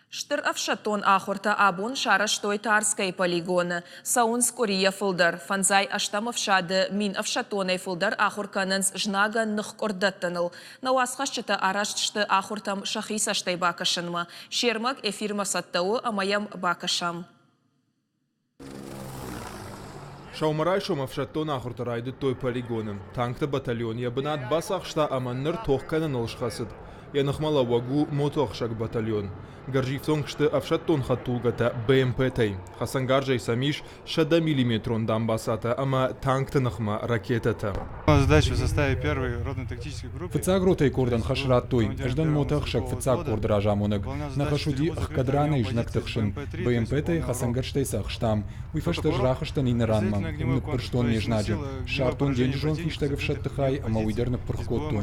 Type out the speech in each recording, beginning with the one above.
Штыр афшатон ахурта абун шара штой тарской полигоны. Саунс Корея фылдар. Фанзай аштам афшады мин афшатонай фылдар ахурканынс жнага нық кордаттаныл. Науасхашчыта араштышты ахуртам шахис аштай бакашынма. Шермак эфирма саттауы амаям бакашам. Шаумарай шомафшаттон ахуртарайды той полигоным. Танкты батальон ябынат басақшта аманныр тоққанын ұлшқасыд. Янықмала вагу мотоқшак батальон. Гаржифтон кшты афшаттон хаттулгата БМП-тай. Хасангаржай самиш 6 мм дамбасата, ама танкты нықма ракетата. Задача в составе первой родно-тактической группы. Фцагротай кордан хашраттой. Ждан мотоқшак фцаг кордражамоныг. Нахашуди ахкадраны жнактықшын. БМП-тай хасангарштай сақштам. Уйфашты жрахыштан инаранман. Умнык пырштон нежнаджы. Шартон денжон фиштагов шаттыхай, ама уйдернық пырхкоттун.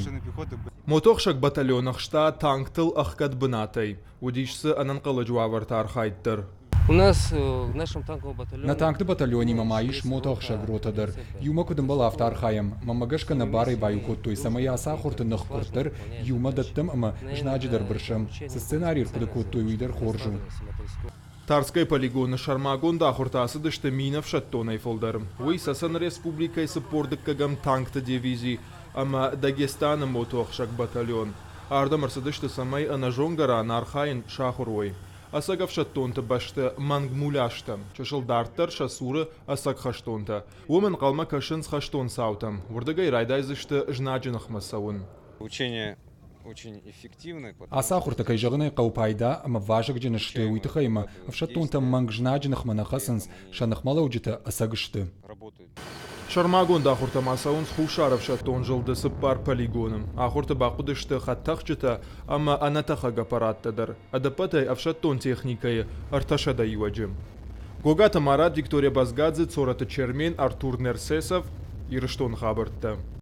Мотоқшак батальонахшта танктыл ахкад бынатай. Удишсы ананқалы жуавартар хайттыр. У нас в нашем танковом батальоне... На танкты батальоне мамаиш мотоқшак ротадыр. Юма кудымбал автар хайым. Мамагашка на бары баю коттой. Самая асахурты нық құрттыр. Юма даттым ама жнаджыдар біршым. Со сценарий куды коттой уйдер хоржу. Тарской полигоны Шармагонда ахуртасы дышты минов шаттонай фолдарым. Уй сасан республикай сыпордык кагам танкты дивизии, ама Дагестаны мотоқшак батальон. Ардамырсы дышты самай анажонгара нархайын шахуруй. Асагав шаттонты башты мангмуляшты. Чашылдарттар шасуры асаг хаштонты. Умен қалма кашынс хаштон саутам. Вурдагай райдайзышты жнаджынық масауын. Учение очень эффективное. Асахурта кайжагынай қаупайда, ама важык жынышты уйтыхайма. Афшаттонта мангжнаджынық манахасынс шанықмала уджыта асагышты. Шармагонда ахурта масауын схушаров шаттон жылды сыппар полигоным. Ахурта бақудышты хаттақчыта, ама анатахага параттадар. Адапатай афшаттон техникай арташада юаджым. Гогата Марат, Виктория Базгадзе, Цората Чермен, Артур Нерсесов, Ирыштон хабыртты.